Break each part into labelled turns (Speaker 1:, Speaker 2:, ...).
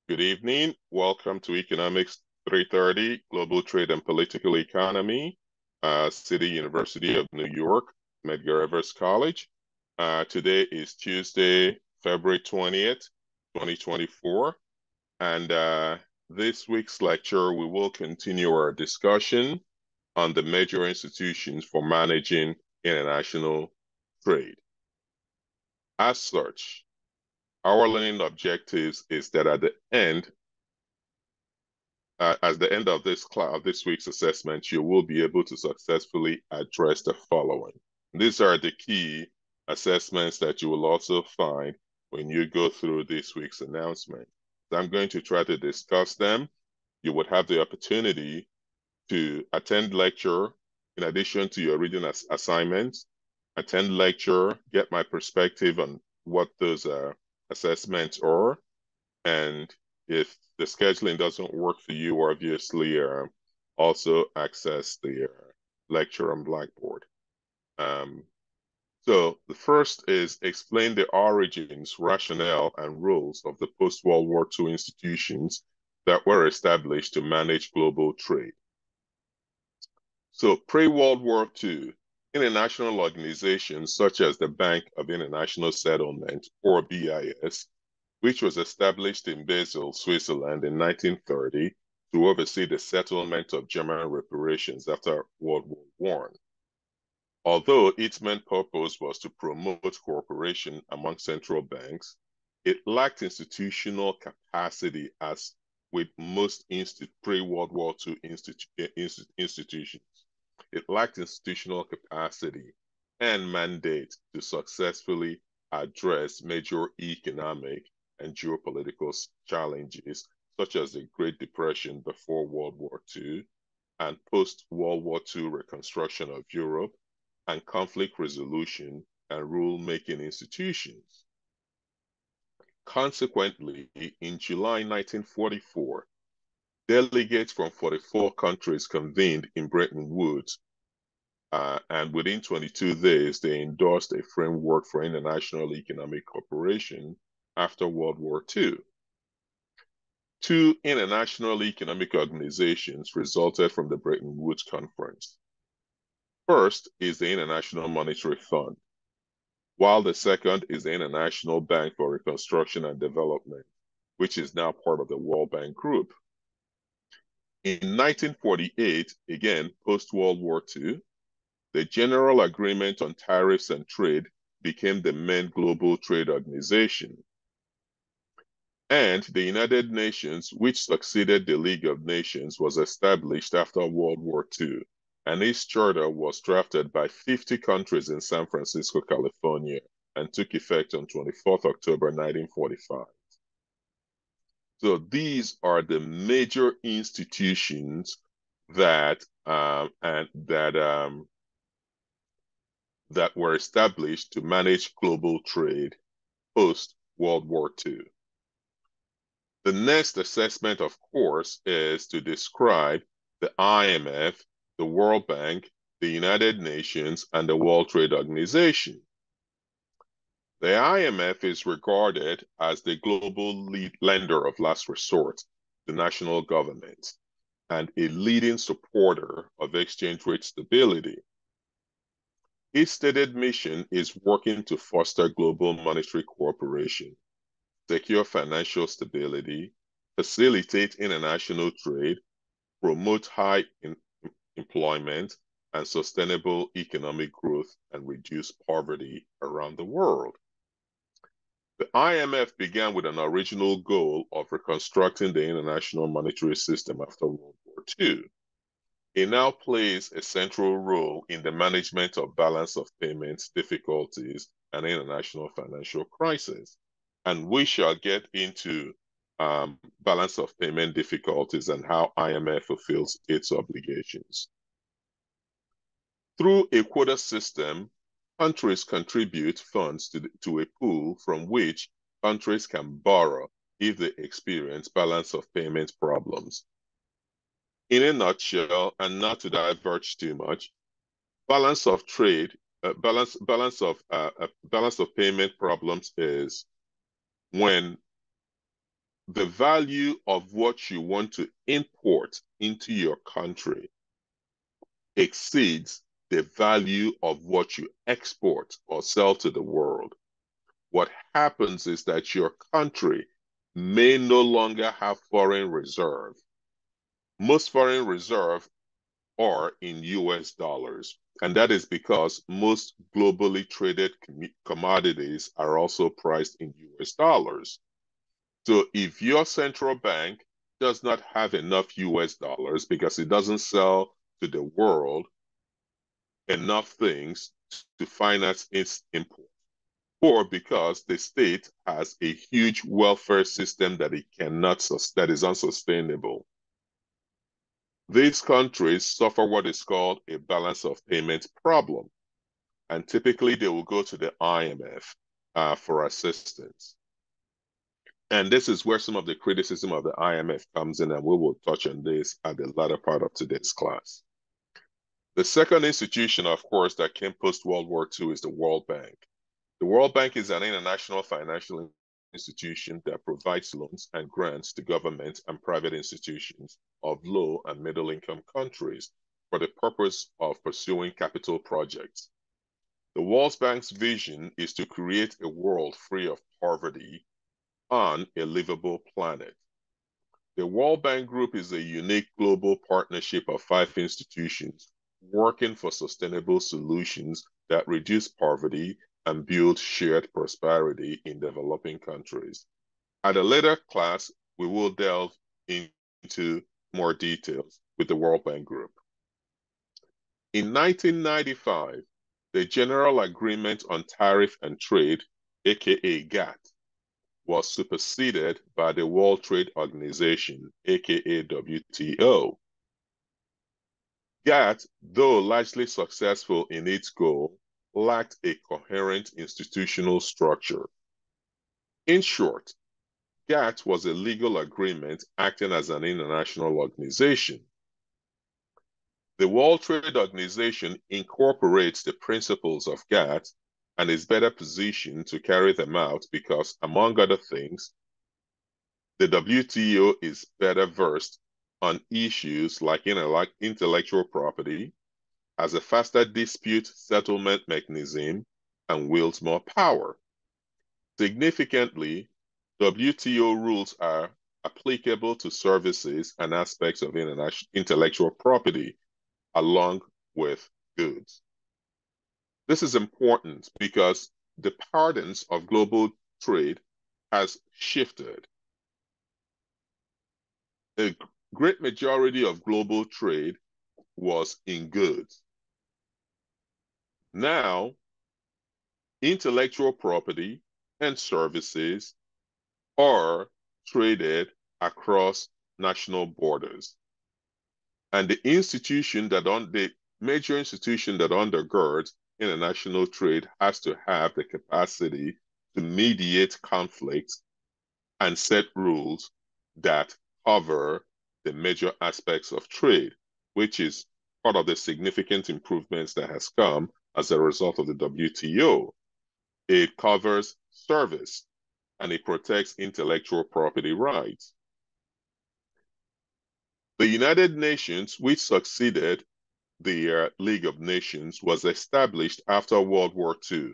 Speaker 1: Good evening. Welcome to Economics 330, Global Trade and Political Economy, City University of New York, Medgar Evers College. Today is Tuesday, February 20th, 2024. And this week's lecture, we will continue our discussion on the major institutions for managing international trade. As such, our learning objectives is that at the end of this week's assessment, you will be able to successfully address the following. These are the key assessments that you will also find when you go through this week's announcement. So I'm going to try to discuss them. You would have the opportunity to attend lecture in addition to your reading assignments, attend lecture, get my perspective on what those assessments are, and if the scheduling doesn't work for you, obviously also access the lecture on Blackboard. So the first is explain the origins, rationale, and rules of the post-World War II institutions that were established to manage global trade. So pre-World War II, international organizations such as the Bank of International Settlement, or BIS, which was established in Basel, Switzerland in 1930 to oversee the settlement of German reparations after World War I. Although its main purpose was to promote cooperation among central banks, it lacked institutional capacity, as with most pre-World War II institutions. It lacked institutional capacity and mandate to successfully address major economic and geopolitical challenges, such as the Great Depression before World War II and post-World War II reconstruction of Europe, and conflict resolution and rule-making institutions. Consequently, in July 1944, delegates from 44 countries convened in Bretton Woods, and within 22 days, they endorsed a framework for international economic cooperation after World War II. Two international economic organizations resulted from the Bretton Woods Conference. First is the International Monetary Fund, while the second is the International Bank for Reconstruction and Development, which is now part of the World Bank Group. In 1948, again, post-World War II, the General Agreement on Tariffs and Trade became the main global trade organization. And the United Nations, which succeeded the League of Nations, was established after World War II, and its charter was drafted by 50 countries in San Francisco, California, and took effect on 24th October 1945. So these are the major institutions that that were established to manage global trade post World War II. The next assessment, of course, is to describe the IMF, the World Bank, the United Nations, and the World Trade Organization. The IMF is regarded as the global lender of last resort to national governments and a leading supporter of exchange rate stability. Its stated mission is working to foster global monetary cooperation, secure financial stability, facilitate international trade, promote high employment and sustainable economic growth, and reduce poverty around the world. The IMF began with an original goal of reconstructing the international monetary system after World War II. It now plays a central role in the management of balance of payments difficulties and international financial crisis. And we shall get into balance of payment difficulties and how IMF fulfills its obligations. Through a quota system, countries contribute funds to a pool from which countries can borrow if they experience balance of payments problems. In a nutshell, and not to diverge too much, balance of payment problems is when the value of what you want to import into your country exceeds the value of what you export or sell to the world, what happens is that your country may no longer have foreign reserve. Most foreign reserve are in US dollars, and that is because most globally traded commodities are also priced in US dollars. So if your central bank does not have enough US dollars because it doesn't sell to the world enough things to finance its import, or because the state has a huge welfare system that it cannot that is unsustainable, these countries suffer what is called a balance of payments problem, and typically they will go to the IMF for assistance. And this is where some of the criticism of the IMF comes in, and we will touch on this at the latter part of today's class. The second institution, of course, that came post-World War II is the World Bank. The World Bank is an international financial institution that provides loans and grants to government and private institutions of low and middle income countries for the purpose of pursuing capital projects. The World Bank's vision is to create a world free of poverty on a livable planet. The World Bank Group is a unique global partnership of 5 institutions working for sustainable solutions that reduce poverty and build shared prosperity in developing countries. At a later class, we will delve into more details with the World Bank Group. In 1995, the General Agreement on Tariff and Trade, aka GATT, was superseded by the World Trade Organization, aka WTO. GATT, though largely successful in its goal, lacked a coherent institutional structure. In short, GATT was a legal agreement acting as an international organization. The World Trade Organization incorporates the principles of GATT and is better positioned to carry them out because, among other things, the WTO is better versed on issues like intellectual property, has a faster dispute settlement mechanism, and wields more power. Significantly, WTO rules are applicable to services and aspects of intellectual property, along with goods. This is important because the patterns of global trade has shifted. A great majority of global trade was in goods. Now, intellectual property and services are traded across national borders. And the major institution that undergirds international trade has to have the capacity to mediate conflicts and set rules that cover the major aspects of trade, which is part of the significant improvements that has come as a result of the WTO. It covers service and it protects intellectual property rights. The United Nations, which succeeded the League of Nations, was established after World War II,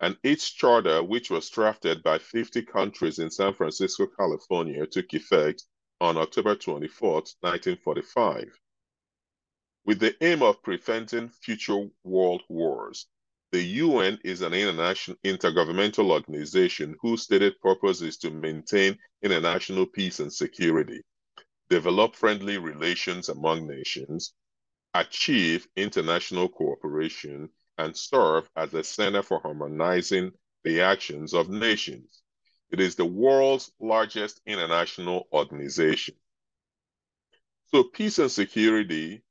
Speaker 1: and its charter, which was drafted by 50 countries in San Francisco, California, took effect on October 24, 1945. With the aim of preventing future world wars, the UN is an intergovernmental organization whose stated purpose is to maintain international peace and security, develop friendly relations among nations, achieve international cooperation, and serve as a center for harmonizing the actions of nations. It is the world's largest international organization. So peace and security,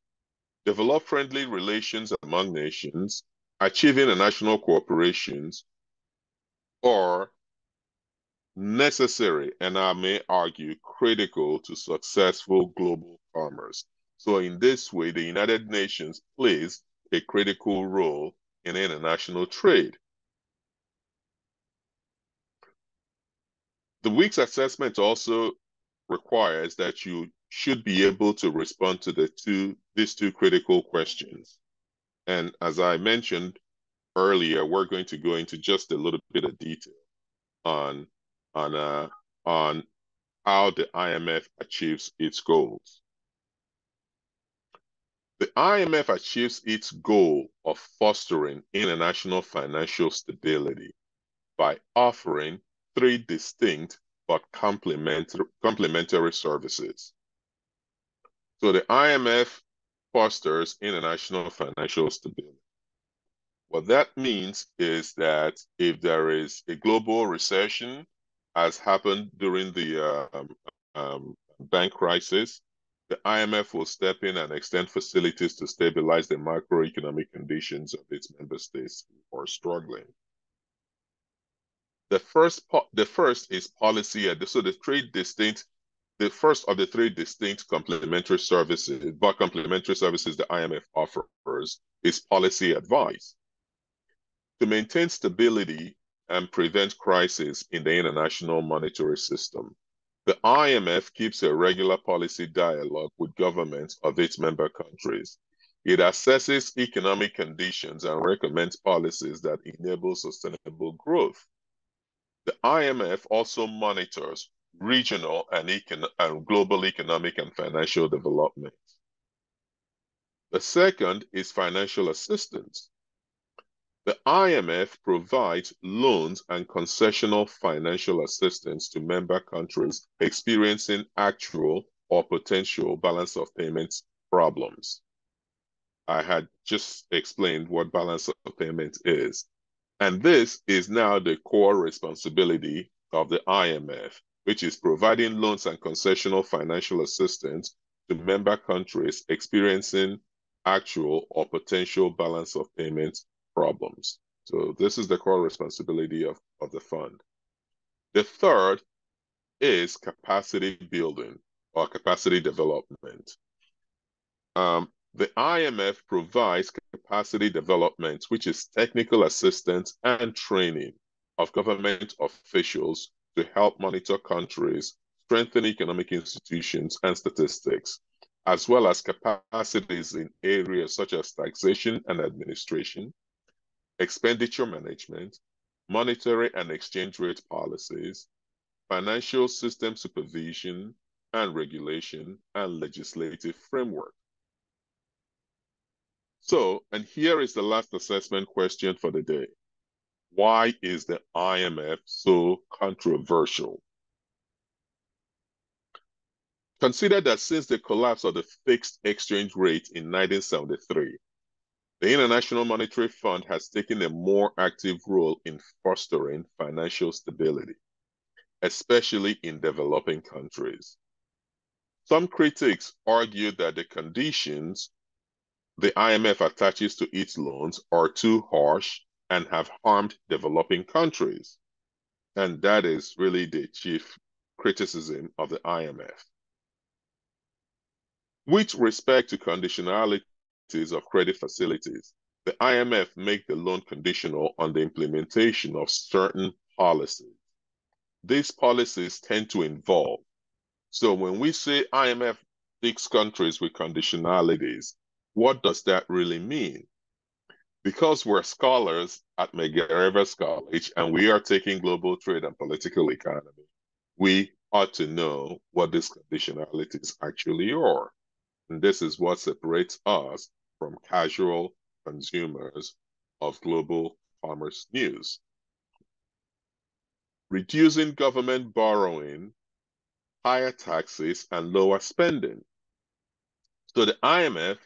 Speaker 1: develop friendly relations among nations, achieve international cooperations are necessary, and I may argue critical to successful global commerce. So in this way, the United Nations plays a critical role in international trade. The week's assessment also requires that you should be able to respond to these two critical questions. And as I mentioned earlier, we're going to go into just a little bit of detail on on uh, on how the IMF achieves its goals. The IMF achieves its goal of fostering international financial stability by offering three distinct but complementary services. So the IMF fosters international financial stability. What that means is that if there is a global recession, as happened during the bank crisis, the IMF will step in and extend facilities to stabilize the macroeconomic conditions of its member states who are struggling. The first is policy. So the first of the three distinct complementary services, but complementary services the IMF offers is policy advice. To maintain stability and prevent crisis in the international monetary system, the IMF keeps a regular policy dialogue with governments of its member countries. It assesses economic conditions and recommends policies that enable sustainable growth. The IMF also monitors regional and global economic and financial development. The second is financial assistance. The IMF provides loans and concessional financial assistance to member countries experiencing actual or potential balance of payments problems. I had just explained what balance of payments is. And this is now the core responsibility of the IMF, which is providing loans and concessional financial assistance to member countries experiencing actual or potential balance of payments problems. So this is the core responsibility of the fund. The third is capacity building or capacity development. The IMF provides capacity development, which is technical assistance and training of government officials to help monitor countries, strengthen economic institutions and statistics, as well as capacities in areas such as taxation and administration, expenditure management, monetary and exchange rate policies, financial system supervision and regulation, and legislative framework. So, and here is the last assessment question for the day. Why is the IMF so controversial? Consider that since the collapse of the fixed exchange rate in 1973, the International Monetary Fund has taken a more active role in fostering financial stability, especially in developing countries. Some critics argue that the conditions the IMF attaches to its loans are too harsh and have harmed developing countries. And that is really the chief criticism of the IMF. With respect to conditionalities of credit facilities, the IMF make the loan conditional on the implementation of certain policies. These policies tend to involve. So when we say IMF picks countries with conditionalities, what does that really mean? Because we're scholars at McGarrett College and we are taking global trade and political economy, we ought to know what these conditionalities actually are. And this is what separates us from casual consumers of global commerce news. Reducing government borrowing, higher taxes, and lower spending. So the IMF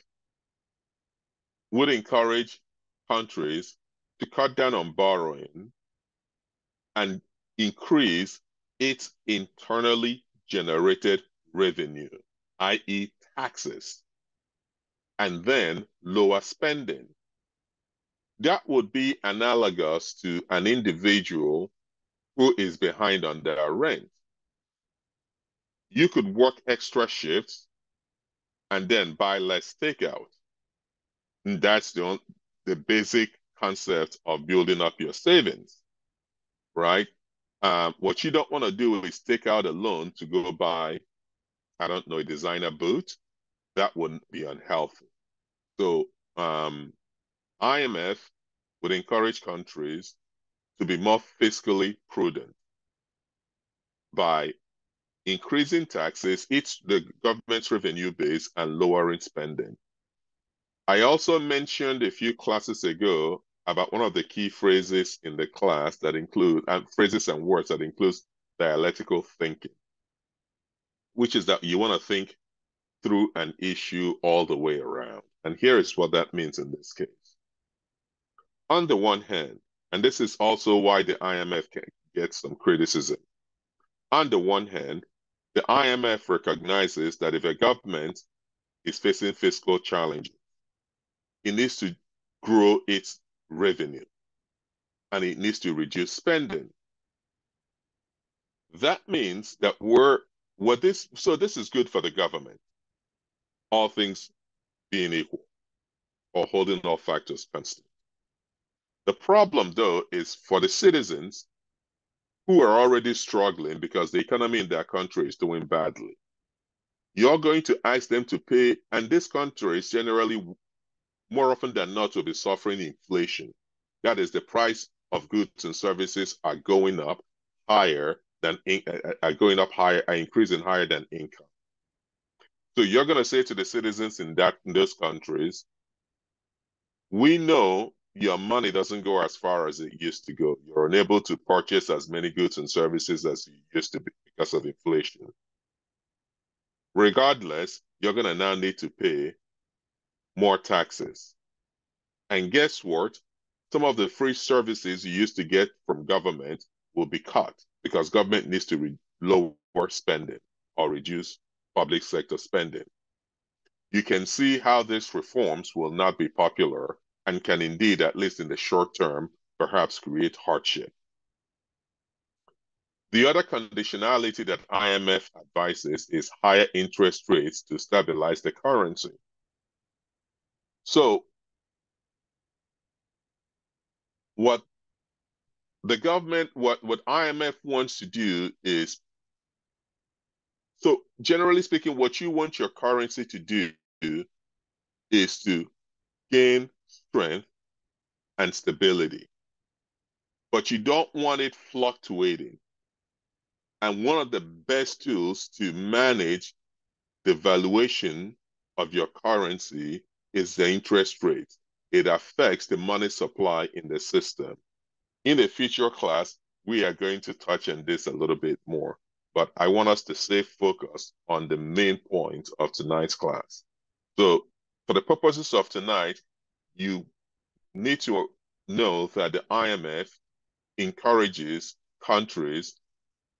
Speaker 1: would encourage countries to cut down on borrowing and increase its internally generated revenue, i.e., taxes, and then lower spending. That would be analogous to an individual who is behind on their rent. You could work extra shifts and then buy less takeout. And that's the basic concept of building up your savings, right? What you don't want to do is take out a loan to go buy, I don't know, a designer boot. That wouldn't be unhealthy. So IMF would encourage countries to be more fiscally prudent by increasing taxes, it's the government's revenue base, and lowering spending. I also mentioned a few classes ago about one of the key phrases in the class that include phrases and words that includes dialectical thinking, which is that you want to think through an issue all the way around. And here is what that means in this case. On the one hand, and this is also why the IMF can get some criticism. On the one hand, the IMF recognizes that if a government is facing fiscal challenges, it needs to grow its revenue and it needs to reduce spending. That means that this is good for the government, all things being equal or holding all factors constant. The problem, though, is for the citizens who are already struggling because the economy in their country is doing badly. You're going to ask them to pay, and this country is generally more often than not will be suffering inflation. That is, the price of goods and services are going up higher than are going up higher, are increasing higher than income. So you're going to say to the citizens in those countries, we know your money doesn't go as far as it used to go. You're unable to purchase as many goods and services as you used to be because of inflation. Regardless, you're going to now need to pay more taxes. And guess what? Some of the free services you used to get from government will be cut because government needs to lower spending or reduce public sector spending. You can see how these reforms will not be popular and can indeed, at least in the short term, perhaps create hardship. The other conditionality that IMF advises is higher interest rates to stabilize the currency. So what what IMF wants to do is, so generally speaking, what you want your currency to do is to gain strength and stability, but you don't want it fluctuating. And one of the best tools to manage the valuation of your currency is the interest rate. It affects the money supply in the system. In a future class, we are going to touch on this a little bit more, but I want us to stay focused on the main point of tonight's class. So for the purposes of tonight, you need to know that the IMF encourages countries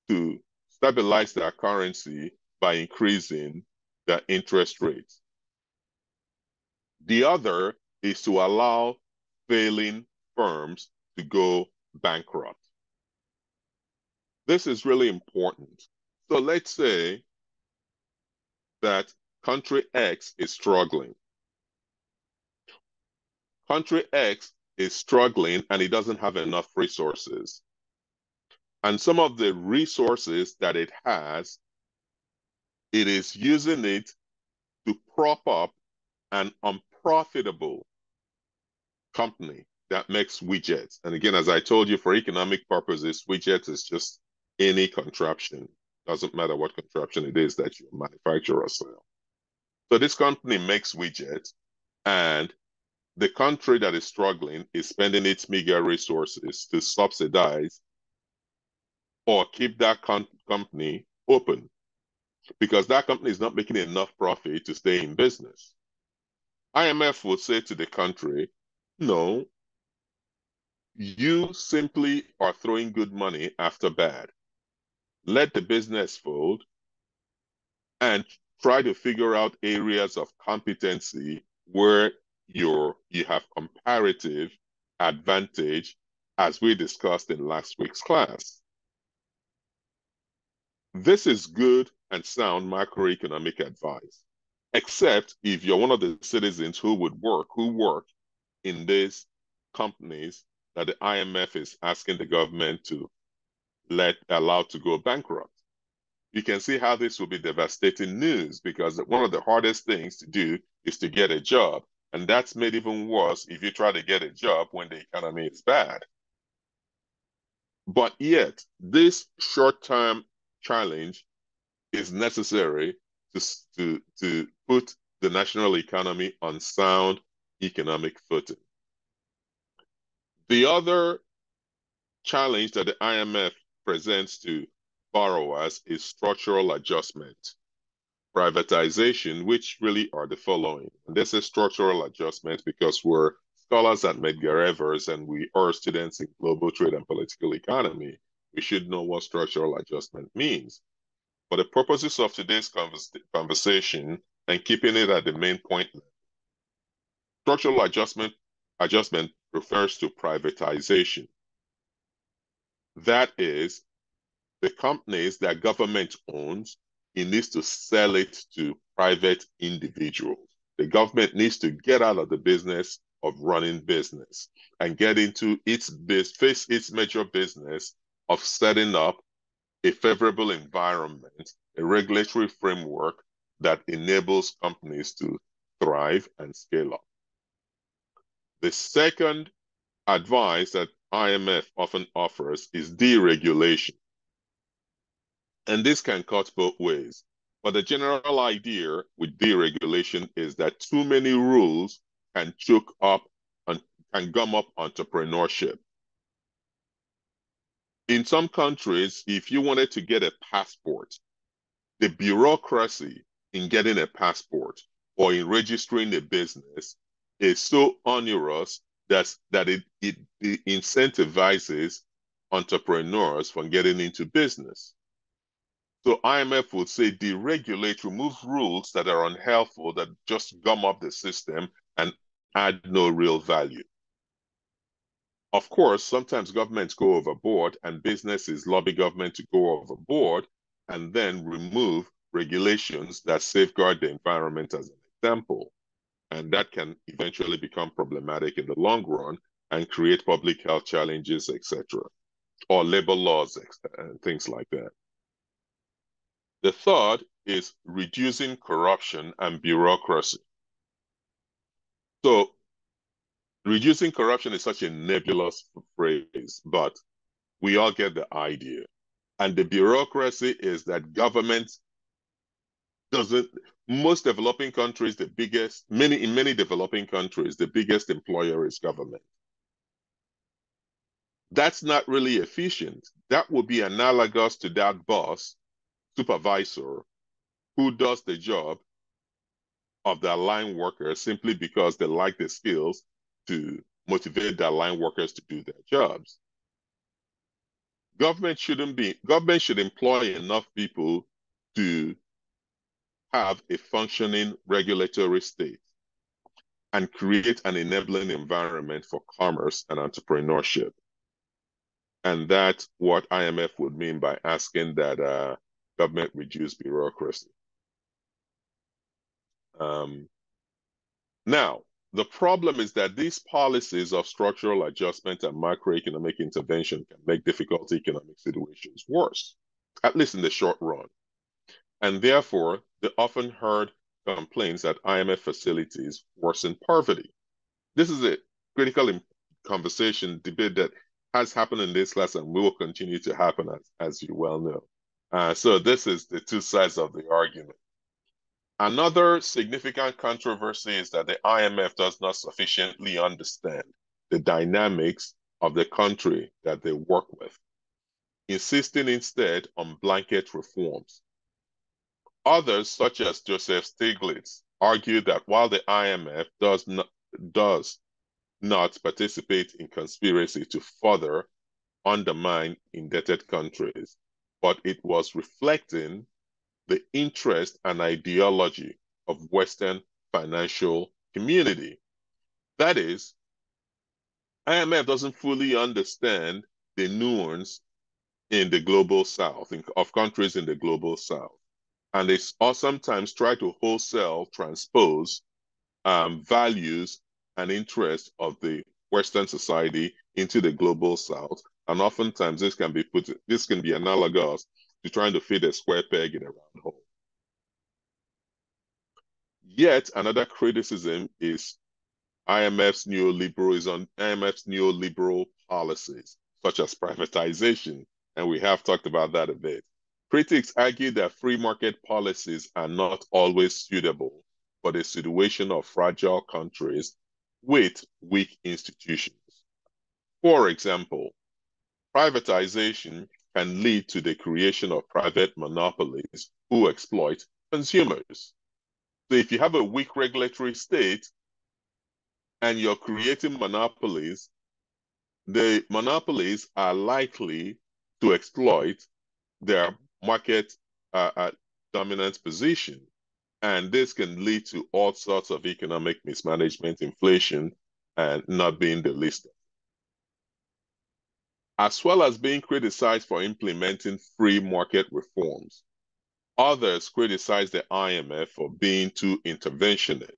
Speaker 1: to stabilize their currency by increasing their interest rates. The other is to allow failing firms to go bankrupt. This is really important. So let's say that country X is struggling. Country X is struggling and it doesn't have enough resources. And some of the resources that it has, it is using it to prop up an unprofitable company that makes widgets. And again, as I told you, for economic purposes, widgets is just any contraption. Doesn't matter what contraption it is that you manufacture or sell. So this company makes widgets, and the country that is struggling is spending its meager resources to subsidize or keep that company open because that company is not making enough profit to stay in business. IMF will say to the country, no, you simply are throwing good money after bad. Let the business fold and try to figure out areas of competency where you have comparative advantage, as we discussed in last week's class. This is good and sound macroeconomic advice, except if you're one of the citizens who work in these companies that the IMF is asking the government to allowed to go bankrupt. You can see how this will be devastating news because one of the hardest things to do is to get a job. And that's made even worse if you try to get a job when the economy is bad. But yet, this short-term challenge is necessary to put the national economy on sound economic footing. The other challenge that the IMF presents to borrowers is structural adjustment, privatization, which really are the following. And this is structural adjustment because we're scholars at Medgar Evers and we are students in global trade and political economy. We should know what structural adjustment means. For the purposes of today's conversation and keeping it at the main point, structural adjustment refers to privatization. That is, the companies that government owns, it needs to sell it to private individuals. The government needs to get out of the business of running business and get into its major business of setting up a favorable environment, a regulatory framework that enables companies to thrive and scale up. The second advice that IMF often offers is deregulation. And this can cut both ways. But the general idea with deregulation is that too many rules can choke up and can gum up entrepreneurship. In some countries, if you wanted to get a passport, the bureaucracy in getting a passport or in registering a business is so onerous that it incentivizes entrepreneurs from getting into business. So IMF would say deregulate, remove rules that are unhelpful, that just gum up the system and add no real value. Of course, sometimes governments go overboard and businesses lobby government to go overboard and then remove regulations that safeguard the environment as an example. And that can eventually become problematic in the long run and create public health challenges, etc., or labor laws and things like that. The third is reducing corruption and bureaucracy. So reducing corruption is such a nebulous phrase, but we all get the idea. And the bureaucracy is that government doesn't, most developing countries, in many developing countries, the biggest employer is government. That's not really efficient. That would be analogous to that boss, supervisor, who does the job of their line workers simply because they like the skills to motivate their line workers to do their jobs. Government should employ enough people to have a functioning regulatory state and create an enabling environment for commerce and entrepreneurship. And that's what IMF would mean by asking that government reduce bureaucracy. Now, the problem is that these policies of structural adjustment and macroeconomic intervention can make difficult economic situations worse, at least in the short run. And therefore, the often heard complaints that IMF facilities worsen poverty. This is a critical conversation, debate that has happened in this class and will continue to happen, as you well know. So this is the two sides of the argument. Another significant controversy is that the IMF does not sufficiently understand the dynamics of the country that they work with, insisting instead on blanket reforms. Others, such as Joseph Stiglitz, argue that while the IMF does not participate in conspiracy to further undermine indebted countries, but it was reflecting the interest and ideology of Western financial community. That is, IMF doesn't fully understand the nuance in the global south, of countries in the global south. And they sometimes try to wholesale transpose values and interests of the Western society into the global south And oftentimes this can be analogous to trying to fit a square peg in a round hole. Yet another criticism is IMF's neoliberal policies, such as privatization, and we have talked about that a bit. Critics argue that free market policies are not always suitable for the situation of fragile countries with weak institutions. For example, privatization can lead to the creation of private monopolies who exploit consumers. So if you have a weak regulatory state and you're creating monopolies, the monopolies are likely to exploit their market dominant position. And this can lead to all sorts of economic mismanagement, inflation, and not being the least. As well as being criticized for implementing free market reforms, others criticize the IMF for being too interventionist.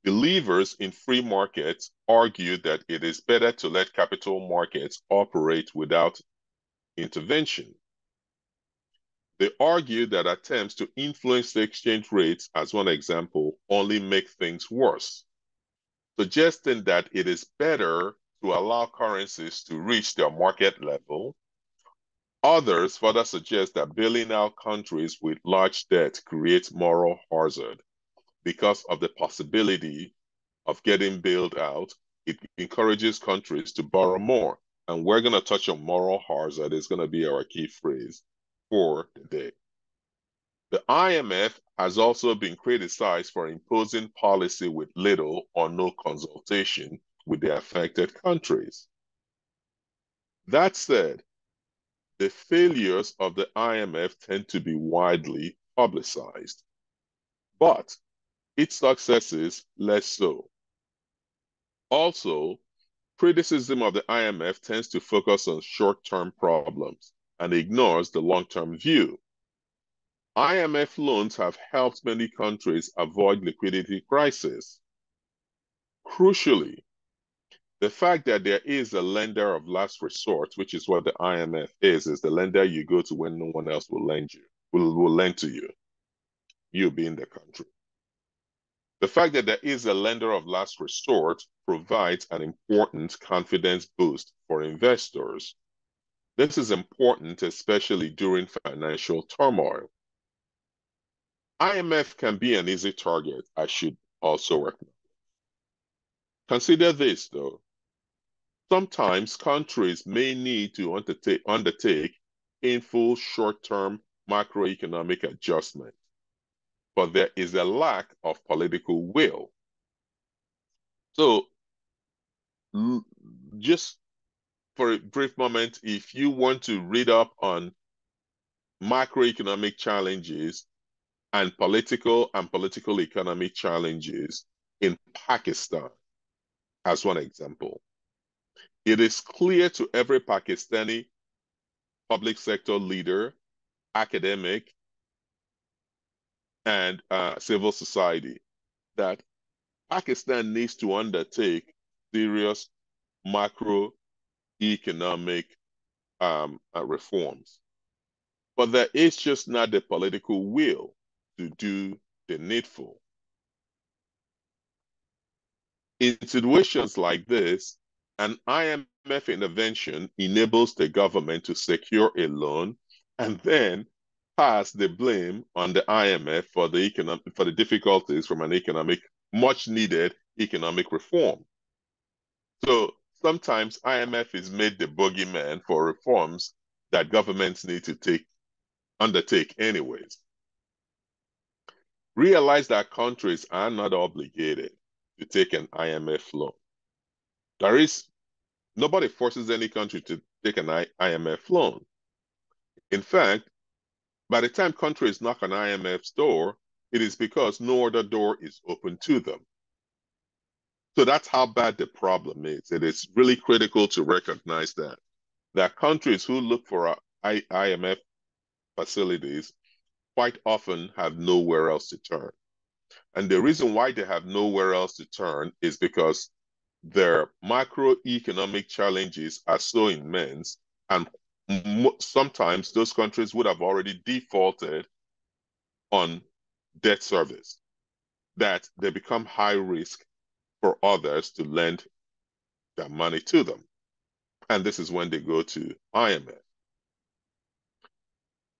Speaker 1: Believers in free markets argue that it is better to let capital markets operate without intervention. They argue that attempts to influence the exchange rates, as one example, only make things worse, suggesting that it is better to allow currencies to reach their market level. Others further suggest that bailing out countries with large debt creates moral hazard because of the possibility of getting bailed out. It encourages countries to borrow more. And we're going to touch on moral hazard. It's going to be our key phrase for the day. The IMF has also been criticized for imposing policy with little or no consultation with the affected countries. That said, the failures of the IMF tend to be widely publicized, but its successes less so. Also, criticism of the IMF tends to focus on short-term problems and ignores the long-term view. IMF loans have helped many countries avoid liquidity crisis. Crucially, the fact that there is a lender of last resort, which is what the IMF is the lender you go to when no one else will lend to you, you being the country. The fact that there is a lender of last resort provides an important confidence boost for investors. This is important, especially during financial turmoil. IMF can be an easy target, I should also recommend. Consider this, though. Sometimes countries may need to undertake painful short-term macroeconomic adjustment, but there is a lack of political will. So just for a brief moment, if you want to read up on macroeconomic challenges and political economic challenges in Pakistan, as one example, it is clear to every Pakistani public sector leader, academic, and civil society that Pakistan needs to undertake serious macroeconomic reforms. But there is just not the political will to do the needful. In situations like this, an IMF intervention enables the government to secure a loan and then pass the blame on the IMF for the difficulties from an much needed economic reform. So sometimes IMF is made the bogeyman for reforms that governments need to undertake anyways. Realize that countries are not obligated to take an IMF loan. Nobody forces any country to take an IMF loan. In fact, by the time countries knock on IMF's door, it is because no other door is open to them. So that's how bad the problem is. It is really critical to recognize that countries who look for IMF facilities quite often have nowhere else to turn. And the reason why they have nowhere else to turn is because their macroeconomic challenges are so immense, and sometimes those countries would have already defaulted on debt service, that they become high risk for others to lend their money to them. And this is when they go to IMF.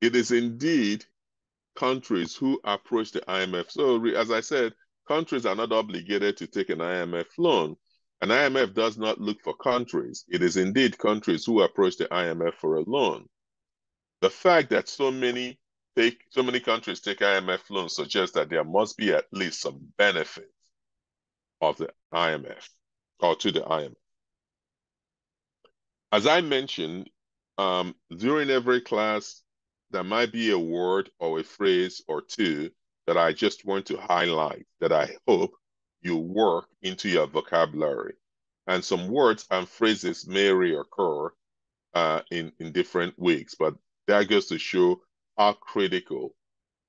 Speaker 1: It is indeed countries who approach the IMF. So, as I said, countries are not obligated to take an IMF loan. An IMF does not look for countries. It is indeed countries who approach the IMF for a loan. The fact that so many countries take IMF loans suggests that there must be at least some benefit of the IMF or to the IMF. As I mentioned, during every class, there might be a word or a phrase or two that I just want to highlight that I hope you work into your vocabulary. And some words and phrases may reoccur in different weeks, but that goes to show how critical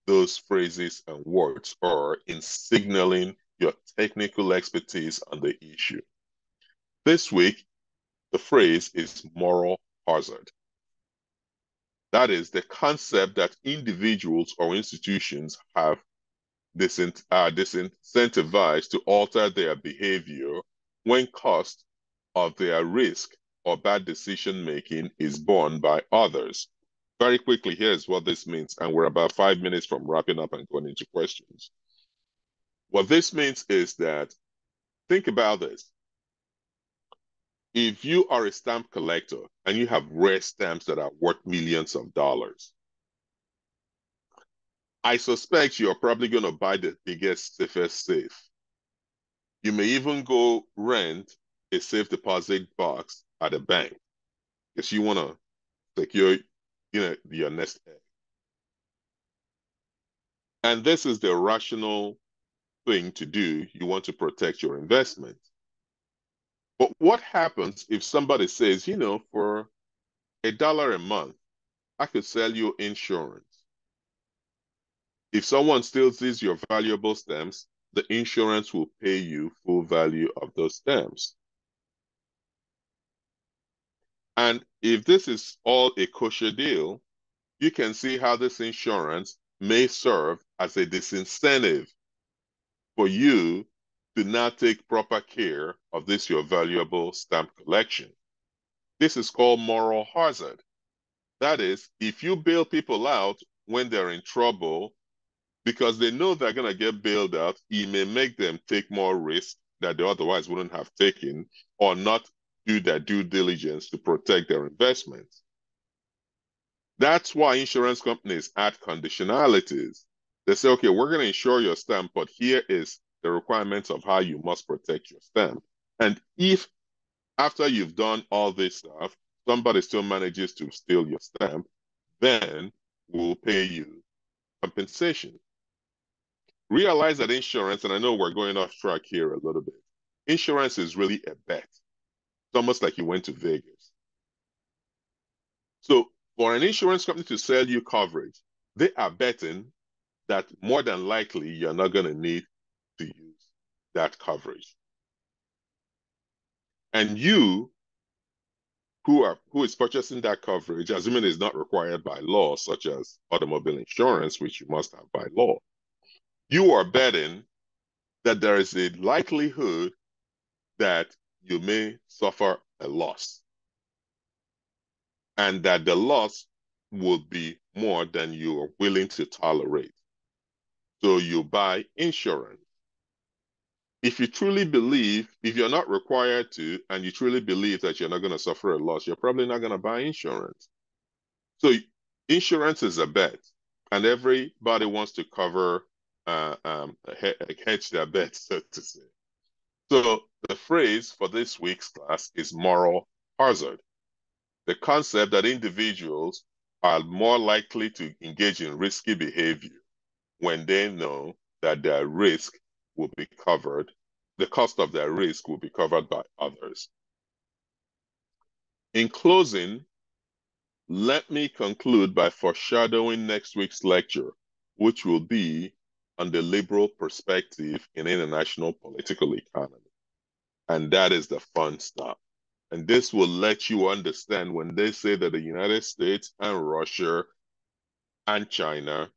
Speaker 1: those phrases and words are in signaling your technical expertise on the issue. This week, the phrase is moral hazard. That is the concept that individuals or institutions are disincentivized to alter their behavior when cost of their risk or bad decision making is borne by others. Very quickly, here's what this means, and we're about 5 minutes from wrapping up and going into questions. What this means is that, think about this. If you are a stamp collector and you have rare stamps that are worth millions of dollars, I suspect you're probably going to buy the biggest, safest safe. You may even go rent a safe deposit box at a bank because you want to secure, your nest egg. And this is the rational thing to do. You want to protect your investment. But what happens if somebody says, for $1 a month, I could sell you insurance? If someone steals your valuable stamps, the insurance will pay you full value of those stamps. And if this is all a kosher deal, you can see how this insurance may serve as a disincentive for you to not take proper care of your valuable stamp collection. This is called moral hazard. That is, if you bail people out when they're in trouble because they know they're going to get bailed out, it may make them take more risk that they otherwise wouldn't have taken, or not do their due diligence to protect their investments. That's why insurance companies add conditionalities. They say, okay, we're going to insure your stamp, but here is the requirements of how you must protect your stamp. And if after you've done all this stuff, somebody still manages to steal your stamp, then we'll pay you compensation. Realize that insurance, and I know we're going off track here a little bit, insurance is really a bet. It's almost like you went to Vegas. So for an insurance company to sell you coverage, they are betting that more than likely you're not going to need to use that coverage. And you, who is purchasing that coverage, assuming it's not required by law, such as automobile insurance, which you must have by law, you are betting that there is a likelihood that you may suffer a loss, and that the loss will be more than you are willing to tolerate. So you buy insurance. If you truly believe, if you're not required to, and you truly believe that you're not going to suffer a loss, you're probably not going to buy insurance. So insurance is a bet, and everybody wants to cover, hedge their bets, so to say. So the phrase for this week's class is moral hazard. The concept that individuals are more likely to engage in risky behavior when they know that their risk will be covered, the cost of their risk will be covered by others. In closing, let me conclude by foreshadowing next week's lecture, which will be on the liberal perspective in international political economy. And that is the fun stuff. And this will let you understand when they say that the United States and Russia and China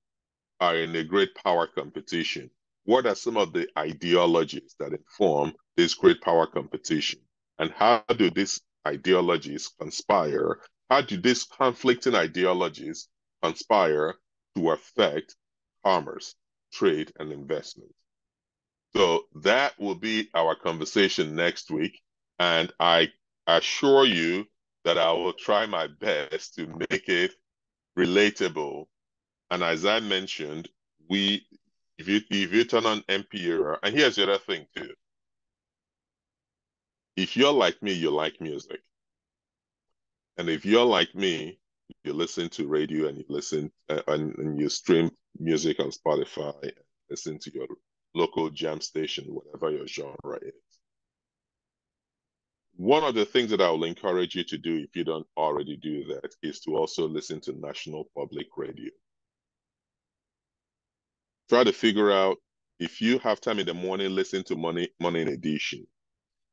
Speaker 1: are in a great power competition. What are some of the ideologies that inform this great power competition? And how do these ideologies conspire? How do these conflicting ideologies conspire to affect commerce, trade, and investment? So that will be our conversation next week. And I assure you that I will try my best to make it relatable. And as I mentioned, we if you turn on NPR, and here's the other thing too. If you're like me, you like music. And if you're like me, you listen to radio and you listen and you stream music on Spotify, listen to your local jam station, whatever your genre is. One of the things that I will encourage you to do if you don't already do that is to also listen to National Public Radio. Try to figure out if you have time in the morning, listen to Morning Edition.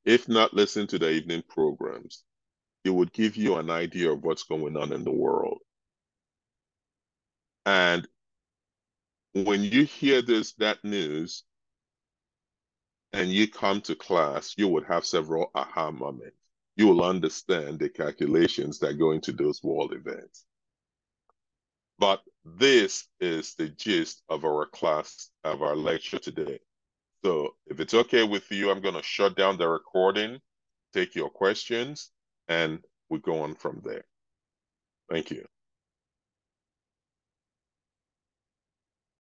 Speaker 1: If not, listen to the evening programs. It would give you an idea of what's going on in the world. And when you hear that news and you come to class, you would have several aha moments. You will understand the calculations that go into those world events. But this is the gist of our class, of our lecture today. So if it's okay with you, I'm going to shut down the recording, take your questions, and we go on from there. Thank you.